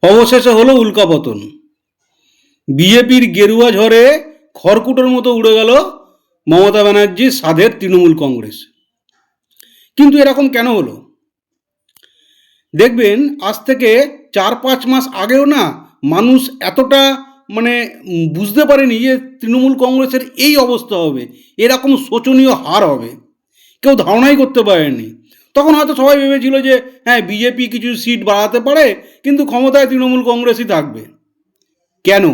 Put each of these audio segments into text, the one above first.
অবশেষে হলো উল্কাপতন। বিজেপির গেরুয়া ঝড়ে খড়কুটোর মতো উড়ে গেল মমতা ব্যানার্জির সাধের তৃণমূল কংগ্রেস। কিন্তু এরকম কেন হলো? দেখবেন আজ থেকে 4-5 মাস আগেও না মানুষ এতটা মানে বুঝতে পারেনি যে তৃণমূল কংগ্রেসের এই অবস্থা হবে, এরকম শোচনীয় হার হবে। কেউ ধারণাই করতে পারেনি। তখন হয়তো সবাই ভেবেছিল যে হ্যাঁ, বিজেপি কিছু সিট বাড়াতে পারে, কিন্তু ক্ষমতায় তৃণমূল কংগ্রেসই থাকবে। কেন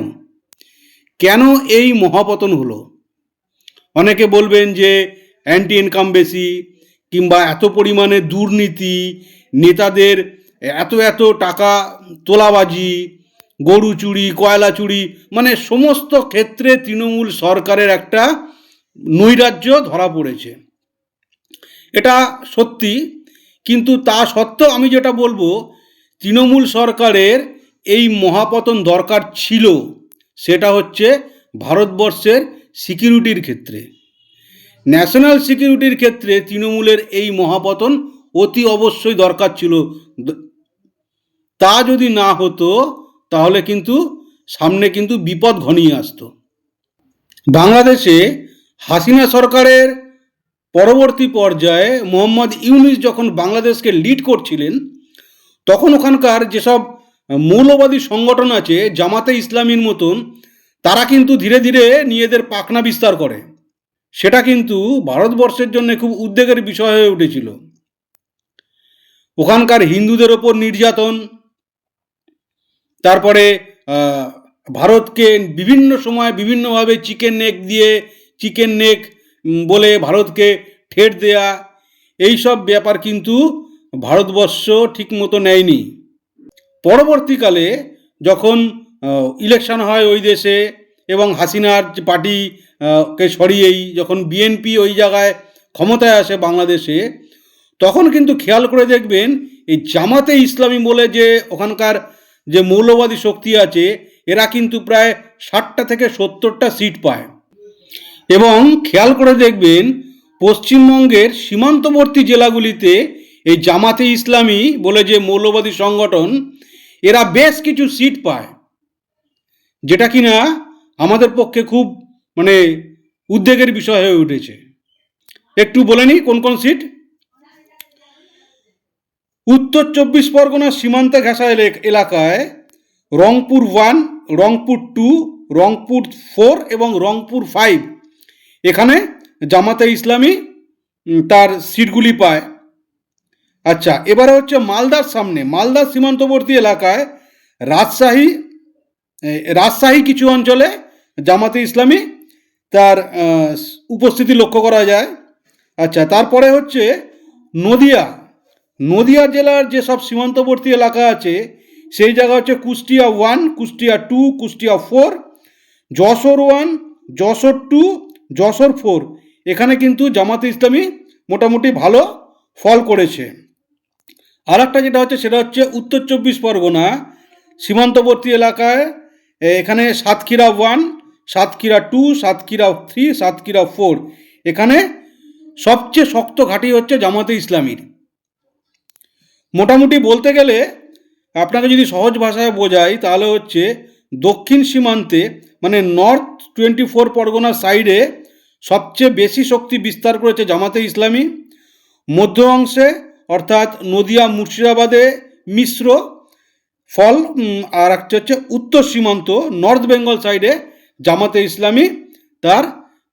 কেন এই মহাপতন হলো? অনেকে বলবেন যে অ্যান্টি ইনকাম বেশি, কিংবা এত পরিমাণে দুর্নীতি, নেতাদের এত এত টাকা তোলাবাজি, গরু চুরি, কয়লা চুরি, মানে সমস্ত ক্ষেত্রে তৃণমূল সরকারের একটা নৈরাজ্য ধরা পড়েছে। এটা সত্যি, কিন্তু তা সত্ত্বেও আমি যেটা বলবো, তৃণমূল সরকারের এই মহাপতন দরকার ছিল। সেটা হচ্ছে ভারতবর্ষের সিকিউরিটির ক্ষেত্রে, ন্যাশনাল সিকিউরিটির ক্ষেত্রে তৃণমূলের এই মহাপতন অতি অবশ্যই দরকার ছিল। তা যদি না হতো তাহলে কিন্তু সামনে কিন্তু বিপদ ঘনিয়ে আসতো। বাংলাদেশে হাসিনা সরকারের পরবর্তী পর্যায়ে মোহাম্মদ ইউনূস যখন বাংলাদেশকে লিড করছিলেন, তখন ওখানকার যেসব মৌলবাদী সংগঠন আছে জামাতে ইসলামীর মতন, তারা কিন্তু ধীরে ধীরে নিজেদের পাখনা বিস্তার করে। সেটা কিন্তু ভারতবর্ষের জন্য খুব উদ্বেগের বিষয় হয়ে উঠেছিল। ওখানকার হিন্দুদের ওপর নির্যাতন, তারপরে ভারতকে বিভিন্ন সময় বিভিন্নভাবে চিকেন নেক বলে ভারতকে ঠেট দেয়া, এইসব ব্যাপার কিন্তু ভারতবর্ষ ঠিকমতো নেয়নি। পরবর্তীকালে যখন ইলেকশন হয় ওই দেশে, এবং হাসিনার যে পার্টিকে সরিয়েই যখন বিএনপি ওই জায়গায় ক্ষমতায় আসে বাংলাদেশে, তখন কিন্তু খেয়াল করে দেখবেন এই জামাতে ইসলামী বলে যে ওখানকার যে মৌলবাদী শক্তি আছে, এরা কিন্তু প্রায় 60টা থেকে 70টা সিট পায়। এবং খেয়াল করে দেখবেন পশ্চিমবঙ্গের সীমান্তবর্তী জেলাগুলিতে এই জামাতে ইসলামী বলে যে মৌলবাদী সংগঠন, এরা বেশ কিছু সিট পায়, যেটা কিনা আমাদের পক্ষে খুব মানে উদ্বেগের বিষয় হয়ে উঠেছে। একটু বলে নিই কোন কোন সিট। উত্তর 24 পরগনার সীমান্তে ঘেঁষা এলাকায় রংপুর 1, রংপুর 2, রংপুর 4 এবং রংপুর 5, এখানে জামাতে ইসলামী তার সিটগুলি পায়। আচ্ছা, এবারে হচ্ছে মালদার সামনে, মালদার সীমান্তবর্তী এলাকায় রাজশাহী কিছু অঞ্চলে জামাতে ইসলামী তার উপস্থিতি লক্ষ্য করা যায়। আচ্ছা, তারপরে হচ্ছে নদিয়া জেলার যেসব সীমান্তবর্তী এলাকা আছে, সেই জায়গা হচ্ছে কুষ্টিয়া 1, কুষ্টিয়া 2, কুষ্টিয়া 4, যশোর 1, যশোর 2, যশোর 4, এখানে কিন্তু জামাতে ইসলামী মোটামুটি ভালো ফল করেছে। আর একটা যেটা হচ্ছে সেটা হচ্ছে উত্তর 24 পরগনা সীমান্তবর্তী এলাকায়, এখানে সাতক্ষীরা 1, সাতক্ষীরা 2, সাতক্ষীরা 3, সাতক্ষীরা 4, এখানে সবচেয়ে শক্ত ঘাঁটি হচ্ছে জামাতে ইসলামীর। মোটামুটি বলতে গেলে আপনাকে যদি সহজ ভাষায় বোঝাই, তাহলে হচ্ছে দক্ষিণ সীমান্তে মানে নর্থ 24 পরগনার সাইডে সবচেয়ে বেশি শক্তি বিস্তার করেছে জামাতে ইসলামী। মধ্য অংশে অর্থাৎ নদিয়া মুর্শিদাবাদে মিশ্র ফল, আর একটা হচ্ছে উত্তর সীমান্ত নর্থ বেঙ্গল সাইডে জামাতে ইসলামী তার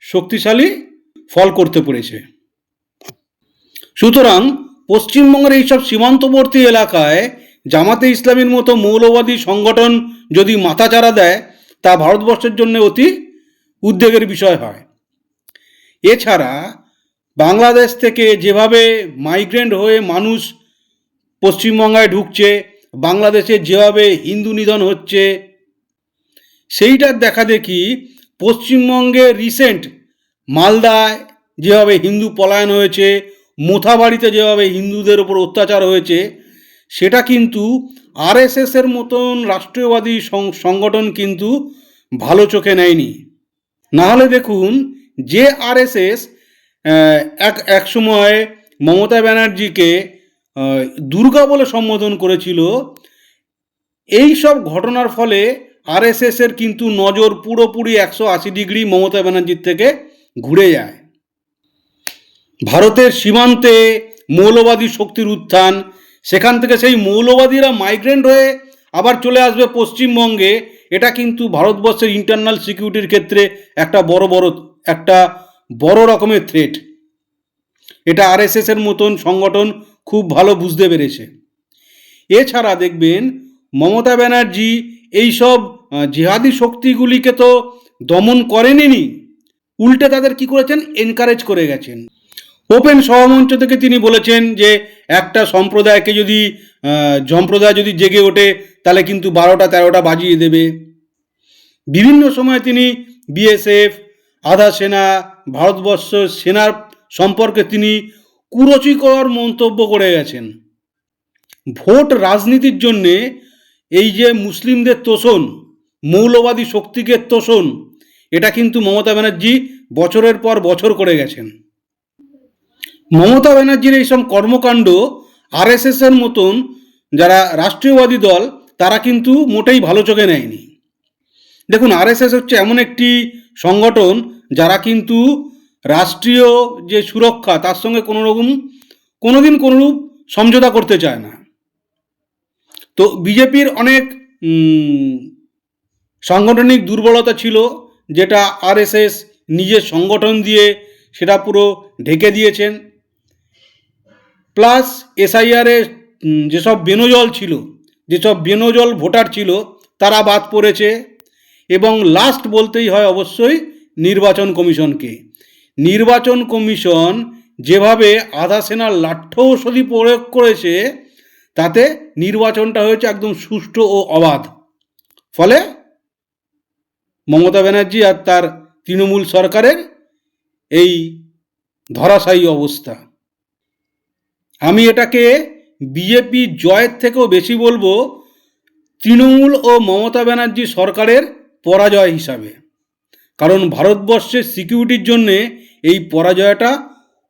শক্তিশালী ফল করতে পেরেছে। সুতরাং পশ্চিমবঙ্গের এইসব সীমান্তবর্তী এলাকায় জামাতে ইসলামীর মতো মৌলবাদী সংগঠন যদি মাথাচাড়া দেয়, তা ভারতবর্ষের জন্য অতি উদ্বেগের বিষয় হয়। এছাড়া বাংলাদেশ থেকে যেভাবে মাইগ্রেন্ট হয়ে মানুষ পশ্চিমবঙ্গে ঢুকছে, বাংলাদেশে যেভাবে হিন্দু নিধন হচ্ছে, সেইটার দেখা দেখি পশ্চিমবঙ্গে রিসেন্ট মালদায় যেভাবে হিন্দু পলায়ন হয়েছে, মোথাবাড়িতে যেভাবে হিন্দুদের ওপর অত্যাচার হয়েছে, সেটা কিন্তু আরএসএসের মতন রাষ্ট্রীয়বাদী সংগঠন কিন্তু ভালো চোখে নেয়নি। নাহলে দেখুন, যে আরএসএস এক সময় মমতা ব্যানার্জিকে দুর্গা বলে সম্বোধন করেছিল, এই সব ঘটনার ফলে আরএসএসের কিন্তু নজর পুরোপুরি 180 ডিগ্রি মমতা ব্যানার্জির থেকে ঘুরে যায়। ভারতের সীমান্তে মৌলবাদী শক্তির উত্থান, সেখান থেকে সেই মৌলবাদীরা মাইগ্রেন্ট হয়ে আবার চলে আসবে পশ্চিমবঙ্গে, এটা কিন্তু ভারতবর্ষের ইন্টারনাল সিকিউরিটির ক্ষেত্রে একটা বড় রকমের থ্রেট। এটা আরএসএসের মতন সংগঠন খুব ভালো বুঝতে পেরেছে। এছাড়া দেখবেন মমতা ব্যানার্জি এইসব জিহাদি শক্তিগুলিকে তো দমন করেননি, উল্টে তাদের কি করেছেন, এনকারেজ করে গেছেন। ওপেন সভামঞ্চ থেকে তিনি বলেছেন যে একটা সম্প্রদায়কে যদি সম্প্রদায় যদি জেগে ওঠে তাহলে কিন্তু 12টা-13টা বাজিয়ে দেবে। বিভিন্ন সময় তিনি বিএসএফ, আধা সেনা, ভারতবর্ষ সেনার সম্পর্কে তিনি কুরুচিকর মন্তব্য করে গেছেন। ভোট রাজনীতির জন্যে এই যে মুসলিমদের তোষণ, মৌলবাদী শক্তিকে তোষণ, এটা কিন্তু মমতা ব্যানার্জি বছরের পর বছর করে গেছেন। মমতা ব্যানার্জির এইসব কর্মকাণ্ড আরএসএসের মতন যারা রাষ্ট্রীয়বাদী দল তারা কিন্তু মোটেই ভালো চোখে নেয়নি। দেখুন, আরএসএস হচ্ছে এমন একটি সংগঠন যারা কিন্তু রাষ্ট্রীয় যে সুরক্ষা তার সঙ্গে কোনোদিন কোনোরূপ সমঝোতা করতে চায় না। তো বিজেপির অনেক সাংগঠনিক দুর্বলতা ছিল, যেটা আরএসএস নিজের সংগঠন দিয়ে সেটা পুরো ঢেকে দিয়েছেন। প্লাস এসআইআরে যেসব বেনজল ভোটার ছিল তারা বাদ পড়েছে। এবং লাস্ট বলতেই হয় অবশ্যই নির্বাচন কমিশনকে। নির্বাচন কমিশন যেভাবে আধা সেনার লাঠ্যৌষধি প্রয়োগ করেছে তাতে নির্বাচনটা হয়েছে একদম সুষ্ঠু ও অবাধ। ফলে মমতা ব্যানার্জি আর তার তৃণমূল সরকারের এই ধরাশায়ী অবস্থা। আমি এটাকে বিজেপি জয়ের থেকেও বেশি বলবো তৃণমূল ও মমতা ব্যানার্জি সরকারের পরাজয় হিসাবে। কারণ ভারতবর্ষের সিকিউরিটির জন্যে এই পরাজয়টা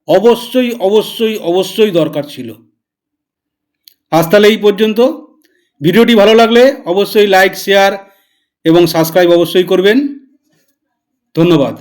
অবশ্যই অবশ্যই অবশ্যই দরকার ছিল। আজ তাহলে এই পর্যন্ত। ভিডিওটি ভালো লাগলে অবশ্যই লাইক, শেয়ার এবং সাবস্ক্রাইব অবশ্যই করবেন। ধন্যবাদ।